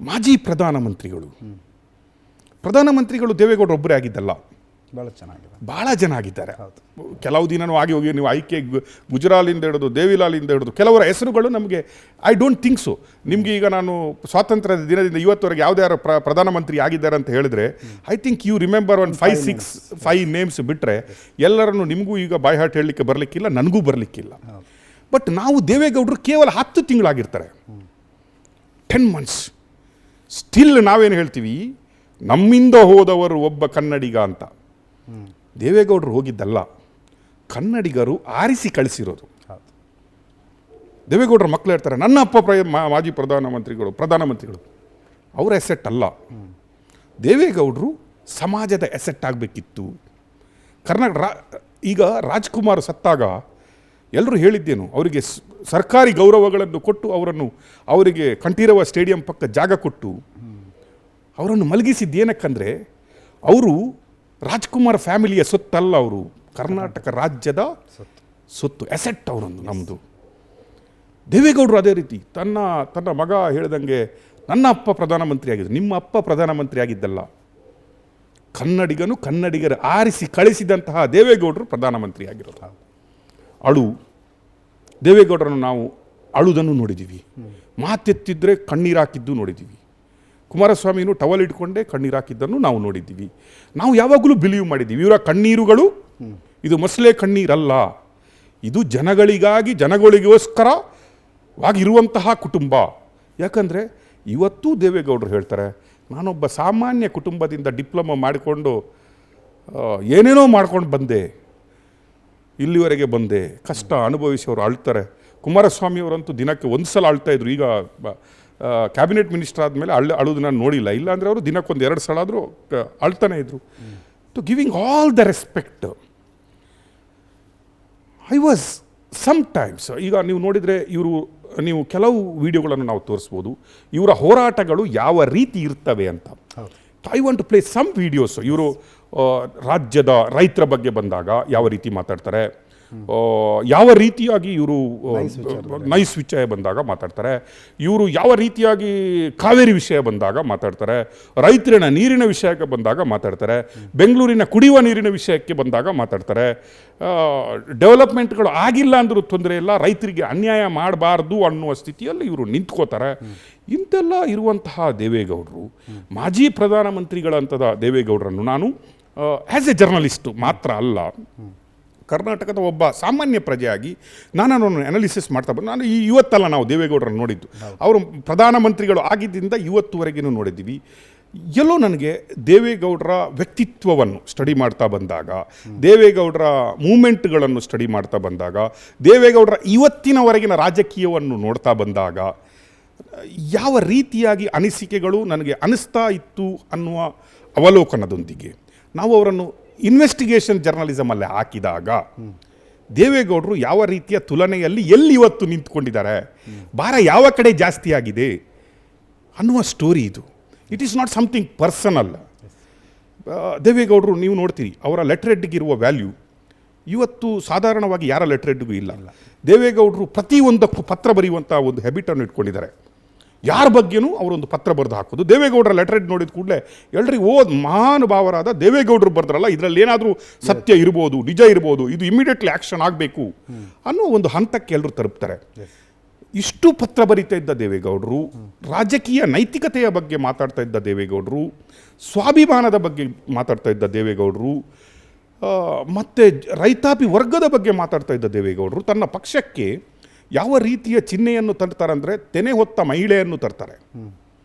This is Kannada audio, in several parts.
ಮಾಜಿ ಪ್ರಧಾನಮಂತ್ರಿಗಳು ದೇವೇಗೌಡರು ಒಬ್ಬರೇ ಆಗಿದ್ದಲ್ಲ, ಭಾಳ ಜನ ಆಗಿದ್ದಾರೆ. ಕೆಲವು ದಿನವೂ ಆಗಿ ಹೋಗಿ ನೀವು ಆಯ್ಕೆ ಗುಜರಾಲಿಂದ ಹಿಡಿದು ದೇವಿಲಾಲಿಂದ ಹಿಡಿದು ಕೆಲವರ ಹೆಸರುಗಳು ನಮಗೆ ಐ ಡೋಂಟ್ ಥಿಂಕ್ ಸೊ. ನಿಮಗೆ ಈಗ ನಾನು ಸ್ವಾತಂತ್ರ್ಯದ ದಿನದಿಂದ ಇವತ್ತವರೆಗೆ ಯಾರು ಪ್ರಧಾನಮಂತ್ರಿ ಆಗಿದ್ದಾರೆ ಅಂತ ಹೇಳಿದ್ರೆ ಐ ಥಿಂಕ್ ಯು ರಿಮೆಂಬರ್ ಒಂದು 5 ನೇಮ್ಸ್ ಬಿಟ್ಟರೆ ಎಲ್ಲರನ್ನು ನಿಮಗೂ ಈಗ ಬಾಯ್ ಹಾರ್ಟ್ ಹೇಳಲಿಕ್ಕೆ ಬರಲಿಕ್ಕಿಲ್ಲ, ನನಗೂ ಬರಲಿಕ್ಕಿಲ್ಲ. ಬಟ್ ನಾವು ದೇವೇಗೌಡರು ಕೇವಲ 10 ತಿಂಗಳಾಗಿರ್ತಾರೆ, 10 months. ಸ್ಟಿಲ್ ನಾವೇನು ಹೇಳ್ತೀವಿ, ನಮ್ಮಿಂದ ಹೋದವರು ಒಬ್ಬ ಕನ್ನಡಿಗ ಅಂತ. ದೇವೇಗೌಡರು ಹೋಗಿದ್ದಲ್ಲ, ಕನ್ನಡಿಗರು ಆರಿಸಿ ಕಳಿಸಿರೋದು. ದೇವೇಗೌಡರ ಮಕ್ಕಳು ಹೇಳ್ತಾರೆ, ನನ್ನ ಅಪ್ಪ ಮಾಜಿ ಪ್ರಧಾನಮಂತ್ರಿಗಳು ಅವರ ಎಸೆಟ್ ಅಲ್ಲ. ದೇವೇಗೌಡರು ಸಮಾಜದ ಎಸೆಟ್ ಆಗಬೇಕಿತ್ತು. ಈಗ ರಾಜ್ಕುಮಾರ್ ಸತ್ತಾಗ ಎಲ್ಲರೂ ಹೇಳಿದ್ದೇನು, ಅವರಿಗೆ ಸರ್ಕಾರಿ ಗೌರವಗಳನ್ನು ಕೊಟ್ಟು ಅವರಿಗೆ ಕಂಠೀರವ ಸ್ಟೇಡಿಯಂ ಪಕ್ಕ ಜಾಗ ಕೊಟ್ಟು ಅವರನ್ನು ಮಲಗಿಸಿದ್ದೇನಕ್ಕಂದರೆ ಅವರು ರಾಜ್ಕುಮಾರ್ ಫ್ಯಾಮಿಲಿಯ ಸೊತ್ತಲ್ಲ, ಅವರು ಕರ್ನಾಟಕ ರಾಜ್ಯದ ಸೊತ್ತು, ಎಸೆಟ್ ಅವರನ್ನು ನಮ್ಮದು. ದೇವೇಗೌಡರು ಅದೇ ರೀತಿ ತನ್ನ ಮಗ ಹೇಳ್ದಂಗೆ ನನ್ನ ಅಪ್ಪ ಪ್ರಧಾನಮಂತ್ರಿ ಆಗಿದ್ದು, ನಿಮ್ಮ ಅಪ್ಪ ಪ್ರಧಾನಮಂತ್ರಿ ಆಗಿದ್ದಲ್ಲ, ಕನ್ನಡಿಗರು ಆರಿಸಿ ಕಳಿಸಿದಂತಹ ದೇವೇಗೌಡರು ಪ್ರಧಾನಮಂತ್ರಿ ಆಗಿರೋದು. ದೇವೇಗೌಡರನ್ನು ನಾವು ಅಳುವುದನ್ನು ನೋಡಿದ್ದೀವಿ, ಮಾತೆತ್ತಿದ್ರೆ ಕಣ್ಣೀರು ಹಾಕಿದ್ದು ನೋಡಿದ್ದೀವಿ. ಕುಮಾರಸ್ವಾಮಿನೂ ಟವಲ್ ಇಟ್ಕೊಂಡೇ ಕಣ್ಣೀರು ಹಾಕಿದ್ದನ್ನು ನಾವು ನೋಡಿದ್ದೀವಿ. ನಾವು ಯಾವಾಗಲೂ ಬಿಲೀವ್ ಮಾಡಿದ್ದೀವಿ, ಇವರ ಕಣ್ಣೀರುಗಳು ಇದು ಮೊಸಳೆ ಕಣ್ಣೀರಲ್ಲ, ಇದು ಜನಗಳಿಗೋಸ್ಕರವಾಗಿರುವಂತಹ ಕುಟುಂಬ. ಯಾಕಂದರೆ ಇವತ್ತೂ ದೇವೇಗೌಡರು ಹೇಳ್ತಾರೆ, ನಾನೊಬ್ಬ ಸಾಮಾನ್ಯ ಕುಟುಂಬದಿಂದ ಡಿಪ್ಲೊಮಾ ಮಾಡಿಕೊಂಡು ಏನೇನೋ ಮಾಡ್ಕೊಂಡು ಬಂದೆ, ಇಲ್ಲಿವರೆಗೆ ಬಂದೆ, ಕಷ್ಟ ಅನುಭವಿಸಿಅವರು ಅಳ್ತಾರೆ. ಕುಮಾರಸ್ವಾಮಿಯವರಂತೂ ದಿನಕ್ಕೆ 1 ಸಲ ಅಳ್ತಾಯಿದ್ರು. ಈಗ ಕ್ಯಾಬಿನೆಟ್ ಮಿನಿಸ್ಟರ್ ಆದಮೇಲೆ ಅಳುದು ನಾನು ನೋಡಿಲ್ಲ, ಇಲ್ಲಾಂದರೆ ಅವರು ದಿನಕ್ಕೊಂದು 2 ಸಲ ಆದರೂ ಅಳ್ತಾನೆ ಇದ್ರು. To giving all the respect. I was sometimes, ಈಗ ನೀವು ನೋಡಿದರೆ ನೀವು ಕೆಲವು ವಿಡಿಯೋಗಳನ್ನು ನಾವು ತೋರಿಸ್ಬೋದು, ಇವರ ಹೋರಾಟಗಳು ಯಾವ ರೀತಿ ಇರ್ತವೆ ಅಂತ. I want to play some videos. ಇವರು ರಾಜ್ಯದ ರೈತರ ಬಗ್ಗೆ ಬಂದಾಗ ಯಾವ ರೀತಿ ಮಾತಾಡ್ತಾರೆ, ಯಾವ ರೀತಿಯಾಗಿ ಇವರು ನೈಸ್ ವಿಷಯ ಬಂದಾಗ ಮಾತಾಡ್ತಾರೆ, ಇವರು ಯಾವ ರೀತಿಯಾಗಿ ಕಾವೇರಿ ವಿಷಯ ಬಂದಾಗ ಮಾತಾಡ್ತಾರೆ, ರೈತರಿನ ನೀರಿನ ವಿಷಯಕ್ಕೆ ಬಂದಾಗ ಮಾತಾಡ್ತಾರೆ, ಬೆಂಗಳೂರಿನ ಕುಡಿಯುವ ನೀರಿನ ವಿಷಯಕ್ಕೆ ಬಂದಾಗ ಮಾತಾಡ್ತಾರೆ, ಡೆವಲಪ್ಮೆಂಟ್ಗಳು ಆಗಿಲ್ಲ ಅಂದರೂ ತೊಂದರೆ ಇಲ್ಲ, ರೈತರಿಗೆ ಅನ್ಯಾಯ ಮಾಡಬಾರ್ದು ಅನ್ನುವ ಸ್ಥಿತಿಯಲ್ಲಿ ಇವರು ನಿಂತ್ಕೋತಾರೆ. ಇಂತೆಲ್ಲ ಇರುವಂತಹ ದೇವೇಗೌಡರು, ಮಾಜಿ ಪ್ರಧಾನಮಂತ್ರಿಗಳಂತದ ದೇವೇಗೌಡರನ್ನು ನಾನು ಆ್ಯಸ್ ಎ ಜರ್ನಲಿಸ್ಟು ಮಾತ್ರ ಅಲ್ಲ, ಕರ್ನಾಟಕದ ಒಬ್ಬ ಸಾಮಾನ್ಯ ಪ್ರಜೆಯಾಗಿ ನಾನು ಅನಾಲಿಸಿಸ್ ಮಾಡ್ತಾ ಬಂದು, ನಾನು ಇವತ್ತಲ್ಲ ನಾವು ದೇವೇಗೌಡರನ್ನು ನೋಡಿದ್ದು, ಅವರು ಪ್ರಧಾನಮಂತ್ರಿಗಳು ಆಗಿದ್ದರಿಂದ ಇವತ್ತುವರೆಗೂ ನೋಡಿದ್ದೀವಿ. ಎಲ್ಲೋ ನನಗೆ ದೇವೇಗೌಡರ ವ್ಯಕ್ತಿತ್ವವನ್ನು ಸ್ಟಡಿ ಮಾಡ್ತಾ ಬಂದಾಗ, ದೇವೇಗೌಡರ ಮೂಮೆಂಟ್ಗಳನ್ನು ಸ್ಟಡಿ ಮಾಡ್ತಾ ಬಂದಾಗ, ದೇವೇಗೌಡರ ಇವತ್ತಿನವರೆಗಿನ ರಾಜಕೀಯವನ್ನು ನೋಡ್ತಾ ಬಂದಾಗ ಯಾವ ರೀತಿಯಾಗಿ ಅನಿಸಿಕೆಗಳು ನನಗೆ ಅನಿಸ್ತಾ ಇತ್ತು ಅನ್ನುವ ಅವಲೋಕನದೊಂದಿಗೆ ನಾವು ಅವರನ್ನು ಇನ್ವೆಸ್ಟಿಗೇಷನ್ ಜರ್ನಲಿಸಮಲ್ಲಿ ಹಾಕಿದಾಗ ದೇವೇಗೌಡರು ಯಾವ ರೀತಿಯ ತುಲನೆಯಲ್ಲಿ ಎಲ್ಲಿ ಇವತ್ತು ನಿಂತ್ಕೊಂಡಿದ್ದಾರೆ, ಭಾರ ಯಾವ ಕಡೆ ಜಾಸ್ತಿ ಆಗಿದೆ ಅನ್ನುವ ಸ್ಟೋರಿ ಇದು. It is not something personal. ದೇವೇಗೌಡರು ನೀವು ನೋಡ್ತೀರಿ, ಅವರ ಲೆಟರ್ ಹೆಡ್ಗಿರುವ ವ್ಯಾಲ್ಯೂ ಇವತ್ತು ಸಾಧಾರಣವಾಗಿ ಯಾರ ಲೆಟರ್ ಹೆಡ್ಗೂ ಇಲ್ಲ. ದೇವೇಗೌಡರು ಪ್ರತಿಯೊಂದಕ್ಕೂ ಪತ್ರ ಬರೆಯುವಂಥ ಒಂದು ಹ್ಯಾಬಿಟನ್ನು ಇಟ್ಕೊಂಡಿದ್ದಾರೆ. ಯಾರ ಬಗ್ಗೆನೂ ಅವರೊಂದು ಪತ್ರ ಬರೆದು ಹಾಕೋದು. ದೇವೇಗೌಡರ ಲೆಟರ್ ಹೆಡ್ ನೋಡಿದ ಕೂಡಲೇ ಎಲ್ರಿಗೂ ಮಹಾನುಭಾವರಾದ ದೇವೇಗೌಡರು ಬರೆದ್ರಲ್ಲ, ಇದರಲ್ಲಿ ಏನಾದರೂ ಸತ್ಯ ಇರ್ಬೋದು, ನಿಜ ಇರ್ಬೋದು, ಇದು ಇಮಿಡಿಯೇಟ್ಲಿ ಆ್ಯಕ್ಷನ್ ಆಗಬೇಕು ಅನ್ನೋ ಒಂದು ಹಂತಕ್ಕೆ ಎಲ್ಲರೂ ತಲುಪ್ತಾರೆ. ಇಷ್ಟು ಪತ್ರ ಬರೀತಾ ಇದ್ದ ದೇವೇಗೌಡರು, ರಾಜಕೀಯ ನೈತಿಕತೆಯ ಬಗ್ಗೆ ಮಾತಾಡ್ತಾ ಇದ್ದ ದೇವೇಗೌಡರು, ಸ್ವಾಭಿಮಾನದ ಬಗ್ಗೆ ಮಾತಾಡ್ತಾ ಇದ್ದ ದೇವೇಗೌಡರು, ಮತ್ತು ರೈತಾಪಿ ವರ್ಗದ ಬಗ್ಗೆ ಮಾತಾಡ್ತಾ ಇದ್ದ ದೇವೇಗೌಡರು ತನ್ನ ಪಕ್ಷಕ್ಕೆ ಯಾವ ರೀತಿಯ ಚಿಹ್ನೆಯನ್ನು ತರ್ತಾರೆ ಅಂದರೆ ತೆನೆ ಹೊತ್ತ ಮಹಿಳೆಯನ್ನು ತರ್ತಾರೆ.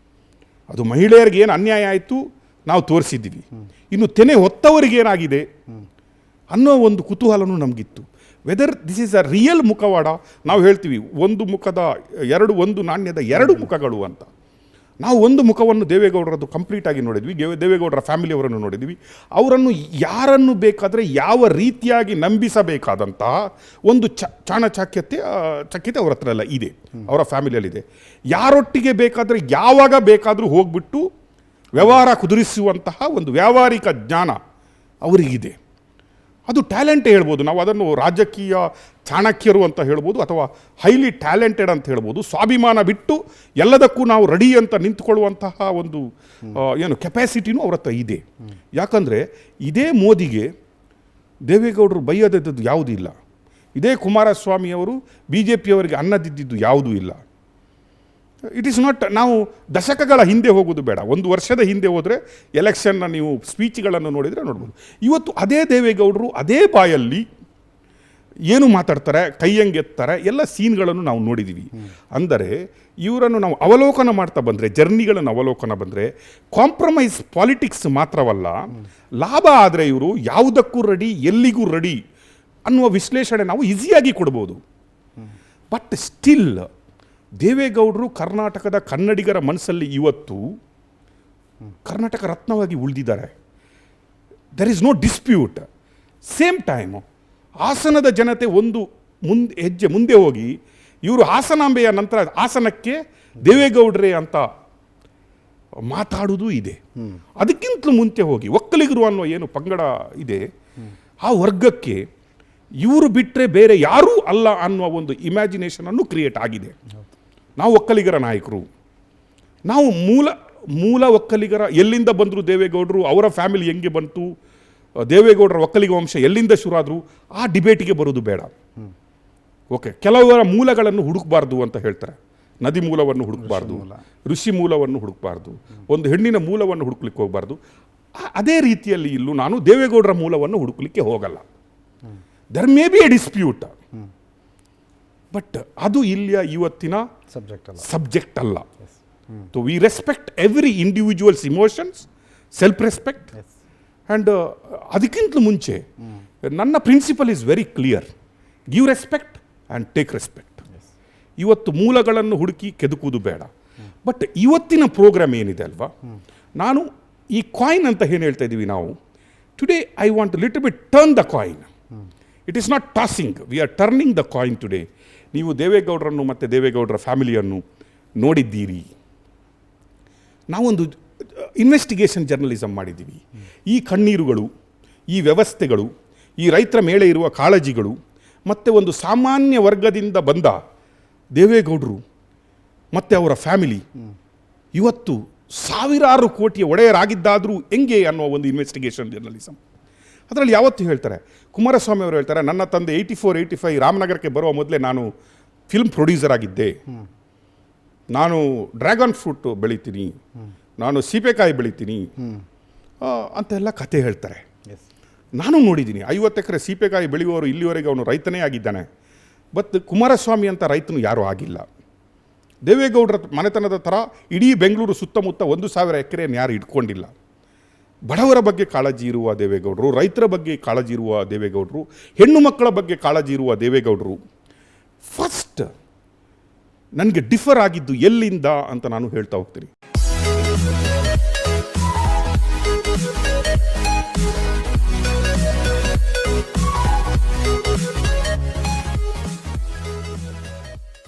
ಅದು ಮಹಿಳೆಯರಿಗೆ ಏನು ಅನ್ಯಾಯ ಆಯಿತು ನಾವು ತೋರಿಸಿದ್ದೀವಿ, ಇನ್ನು ತೆನೆ ಹೊತ್ತವರಿಗೇನಾಗಿದೆ ಅನ್ನೋ ಒಂದು ಕುತೂಹಲನೂ ನಮಗಿತ್ತು. Whether this is a real ಮುಖವಾಡ. ನಾವು ಹೇಳ್ತೀವಿ ಒಂದು ನಾಣ್ಯದ 2 ಮುಖಗಳು ಅಂತ. ನಾವು ಒಂದು ಮುಖವನ್ನು ದೇವೇಗೌಡರದ್ದು ಕಂಪ್ಲೀಟಾಗಿ ನೋಡಿದ್ವಿ, ದೇವೇಗೌಡರ ಫ್ಯಾಮಿಲಿಯವರನ್ನು ನೋಡಿದ್ವಿ. ಅವರನ್ನು ಯಾರನ್ನು ಬೇಕಾದರೆ ಯಾವ ರೀತಿಯಾಗಿ ನಂಬಿಸಬೇಕಾದಂತಹ ಒಂದು ಚಾಣಚಾಕ್ಯತೆ ಅವರ ಹತ್ರ ಎಲ್ಲ ಇದೆ, ಅವರ ಫ್ಯಾಮಿಲಿಯಲ್ಲಿದೆ. ಯಾರೊಟ್ಟಿಗೆ ಬೇಕಾದರೆ ಯಾವಾಗ ಬೇಕಾದರೂ ಹೋಗ್ಬಿಟ್ಟು ವ್ಯವಹಾರ ಕುದುರಿಸುವಂತಹ ಒಂದು ವ್ಯಾವಹಾರಿಕ ಜ್ಞಾನ ಅವರಿಗಿದೆ. ಅದು ಟ್ಯಾಲೆಂಟೇ ಹೇಳ್ಬೋದು. ನಾವು ಅದನ್ನು ರಾಜಕೀಯ ಚಾಣಕ್ಯರು ಅಂತ ಹೇಳ್ಬೋದು, ಅಥವಾ ಹೈಲಿ ಟ್ಯಾಲೆಂಟೆಡ್ ಅಂತ ಹೇಳ್ಬೋದು. ಸ್ವಾಭಿಮಾನ ಬಿಟ್ಟು ಎಲ್ಲದಕ್ಕೂ ನಾವು ರೆಡಿ ಅಂತ ನಿಂತ್ಕೊಳ್ಳುವಂತಹ ಒಂದು ಏನು ಕೆಪಾಸಿಟಿನೂ ಅವ್ರ ಹತ್ರ ಇದೆ. ಯಾಕಂದರೆ ಇದೇ ಮೋದಿಗೆ ದೇವೇಗೌಡರು ಬೈಯದಿದ್ದದ್ದು ಯಾವುದೂ ಇಲ್ಲ. ಇದೇ ಕುಮಾರಸ್ವಾಮಿಯವರು BJPಯವರಿಗೆ ಅನ್ನದಿದ್ದಿದ್ದು ಯಾವುದೂ ಇಲ್ಲ. ಇಟ್ ಈಸ್ ನಾಟ್, ನಾವು ದಶಕಗಳ ಹಿಂದೆ ಹೋಗೋದು ಬೇಡ, 1 ವರ್ಷದ ಹಿಂದೆ ಹೋದರೆ ಎಲೆಕ್ಷನ್ನ ನೀವು ಸ್ಪೀಚ್ಗಳನ್ನು ನೋಡಿದರೆ ನೋಡ್ಬೋದು. ಇವತ್ತು ಅದೇ ದೇವೇಗೌಡರು ಅದೇ ಬಾಯಲ್ಲಿ ಏನು ಮಾತಾಡ್ತಾರೆ, ಕೈಯಂಗೆತ್ತಾರೆ, ಎಲ್ಲ ಸೀನ್ಗಳನ್ನು ನಾವು ನೋಡಿದ್ದೀವಿ. ಅಂದರೆ ಇವರನ್ನು ನಾವು ಅವಲೋಕನ ಮಾಡ್ತಾ ಬಂದರೆ, ಜರ್ನಿಗಳನ್ನು ಅವಲೋಕನ ಬಂದರೆ, ಕಾಂಪ್ರಮೈಸ್ ಪಾಲಿಟಿಕ್ಸ್ ಮಾತ್ರವಲ್ಲ, ಲಾಭ ಆದರೆ ಇವರು ಯಾವುದಕ್ಕೂ ರೆಡಿ, ಎಲ್ಲಿಗೂ ರೆಡಿ ಅನ್ನುವ ವಿಶ್ಲೇಷಣೆ ನಾವು ಈಸಿಯಾಗಿ ಕೊಡ್ಬೋದು. ಬಟ್ ಸ್ಟಿಲ್ ದೇವೇಗೌಡರು ಕರ್ನಾಟಕದ ಕನ್ನಡಿಗರ ಮನಸ್ಸಲ್ಲಿ ಇವತ್ತು ಕರ್ನಾಟಕ ರತ್ನವಾಗಿ ಉಳಿದಿದ್ದಾರೆ. There is no dispute. Same time ಹಾಸನದ ಜನತೆ ಒಂದು ಹೆಜ್ಜೆ ಮುಂದೆ ಹೋಗಿ ಇವರು ಹಾಸನಾಂಬೆಯ ನಂತರ ಹಾಸನಕ್ಕೆ ದೇವೇಗೌಡರೇ ಅಂತ ಮಾತಾಡುವುದೂ ಇದೆ. ಅದಕ್ಕಿಂತಲೂ ಮುಂಚೆ ಹೋಗಿ ಒಕ್ಕಲಿಗರು ಅನ್ನೋ ಏನು ಪಂಗಡ ಇದೆ, ಆ ವರ್ಗಕ್ಕೆ ಇವರು ಬಿಟ್ಟರೆ ಬೇರೆ ಯಾರೂ ಅಲ್ಲ ಅನ್ನುವ ಒಂದು ಇಮ್ಯಾಜಿನೇಷನನ್ನು ಕ್ರಿಯೇಟ್ ಆಗಿದೆ. ನಾವು ಒಕ್ಕಲಿಗರ ನಾಯಕರು, ನಾವು ಮೂಲ ಒಕ್ಕಲಿಗರ, ಎಲ್ಲಿಂದ ಬಂದರು ದೇವೇಗೌಡರು, ಅವರ ಫ್ಯಾಮಿಲಿ ಹೆಂಗೆ ಬಂತು, ದೇವೇಗೌಡರ ಒಕ್ಕಲಿಗ ವಂಶ ಎಲ್ಲಿಂದ ಶುರುವಾದರು, ಆ ಡಿಬೇಟಿಗೆ ಬರೋದು ಬೇಡ. ಓಕೆ, ಕೆಲವರ ಮೂಲಗಳನ್ನು ಹುಡುಕಬಾರ್ದು ಅಂತ ಹೇಳ್ತಾರೆ. ನದಿ ಮೂಲವನ್ನು ಹುಡುಕಬಾರ್ದು, ಋಷಿ ಮೂಲವನ್ನು ಹುಡುಕಬಾರ್ದು, ಒಂದು ಹೆಣ್ಣಿನ ಮೂಲವನ್ನು ಹುಡುಕ್ಲಿಕ್ಕೆ ಹೋಗಬಾರ್ದು. ಅದೇ ರೀತಿಯಲ್ಲಿ ಇಲ್ಲೂ ನಾನು ದೇವೇಗೌಡರ ಮೂಲವನ್ನು ಹುಡುಕಲಿಕ್ಕೆ ಹೋಗಲ್ಲ. There may be a dispute, but ಅದು ಇಲ್ಲಿಯ ಇವತ್ತಿನ ಸಬ್ಜೆಕ್ಟ್ ಅಲ್ಲ. So we respect every individuals emotions, self respect. And ಅದಕ್ಕಿಂತಲೂ ಮುಂಚೆ ನನ್ನ principal is very clear: give respect and take respect. ಇವತ್ತು ಮೂಲಗಳನ್ನು ಹುಡುಕಿ ಕೆದಕುವುದು ಬೇಡ. ಬಟ್ ಇವತ್ತಿನ ಪ್ರೋಗ್ರಾಮ್ ಏನಿದೆ ಅಲ್ವಾ, ನಾನು ಈ ಕಾಯಿನ್ ಅಂತ ಏನು ಹೇಳ್ತಾ ಇದ್ದೀವಿ ನಾವು, today I want little bit turn the coin. It is not tossing, we are turning the coin today. ನೀವು ದೇವೇಗೌಡರನ್ನು ಮತ್ತು ದೇವೇಗೌಡರ ಫ್ಯಾಮಿಲಿಯನ್ನು ನೋಡಿದ್ದೀರಿ. ನಾವೊಂದು ಇನ್ವೆಸ್ಟಿಗೇಷನ್ ಜರ್ನಲಿಸಮ್ ಮಾಡಿದ್ದೀವಿ. ಈ ಕಣ್ಣೀರುಗಳು, ಈ ವ್ಯವಸ್ಥೆಗಳು, ಈ ರೈತರ ಮೇಲೆ ಇರುವ ಕಾಳಜಿಗಳು, ಮತ್ತು ಒಂದು ಸಾಮಾನ್ಯ ವರ್ಗದಿಂದ ಬಂದ ದೇವೇಗೌಡರು ಮತ್ತು ಅವರ ಫ್ಯಾಮಿಲಿ ಇವತ್ತು ಸಾವಿರಾರು ಕೋಟಿಯ ಒಡೆಯರಾಗಿದ್ದಾದರೂ ಹೆಂಗೆ ಅನ್ನೋ ಒಂದು ಇನ್ವೆಸ್ಟಿಗೇಷನ್ ಜರ್ನಲಿಸಮ್. ಅದರಲ್ಲಿ ಯಾವತ್ತೂ ಹೇಳ್ತಾರೆ, ಕುಮಾರಸ್ವಾಮಿ ಅವರು ಹೇಳ್ತಾರೆ, ನನ್ನ ತಂದೆ 84-85 ರಾಮನಗರಕ್ಕೆ ಬರುವ ಮೊದಲೇ ನಾನು ಫಿಲ್ಮ್ ಪ್ರೊಡ್ಯೂಸರ್ ಆಗಿದ್ದೆ, ನಾನು ಡ್ರ್ಯಾಗನ್ ಫ್ರೂಟ್ ಬೆಳಿತೀನಿ, ನಾನು ಸೀಬೆಕಾಯಿ ಬೆಳಿತೀನಿ ಅಂತೆಲ್ಲ ಕತೆ ಹೇಳ್ತಾರೆ. ನಾನು ನೋಡಿದ್ದೀನಿ 50 ಎಕರೆ ಸೀಬೆಕಾಯಿ ಬೆಳೆಯುವವರು ಇಲ್ಲಿವರೆಗೆ ಅವನು ರೈತನೇ ಆಗಿದ್ದಾನೆ. ಬಟ್ ಕುಮಾರಸ್ವಾಮಿ ಅಂತ ರೈತನು ಯಾರೂ ಆಗಿಲ್ಲ. ದೇವೇಗೌಡರ ಮನೆತನದ ಥರ ಇಡೀ ಬೆಂಗಳೂರು ಸುತ್ತಮುತ್ತ 1,000 ಎಕರೆಯನ್ನು ಯಾರು ಇಟ್ಕೊಂಡಿಲ್ಲ. ಬಡವರ ಬಗ್ಗೆ ಕಾಳಜಿ ಇರುವ ದೇವೇಗೌಡರು, ರೈತರ ಬಗ್ಗೆ ಕಾಳಜಿ ಇರುವ ದೇವೇಗೌಡರು, ಹೆಣ್ಣು ಮಕ್ಕಳ ಬಗ್ಗೆ ಕಾಳಜಿ ಇರುವ ದೇವೇಗೌಡರು. ಫಸ್ಟ್ ನನಗೆ ಡಿಫರ್ ಆಗಿದ್ದು ಎಲ್ಲಿಂದ ಅಂತ ನಾನು ಹೇಳ್ತಾ ಹೋಗ್ತೀನಿ.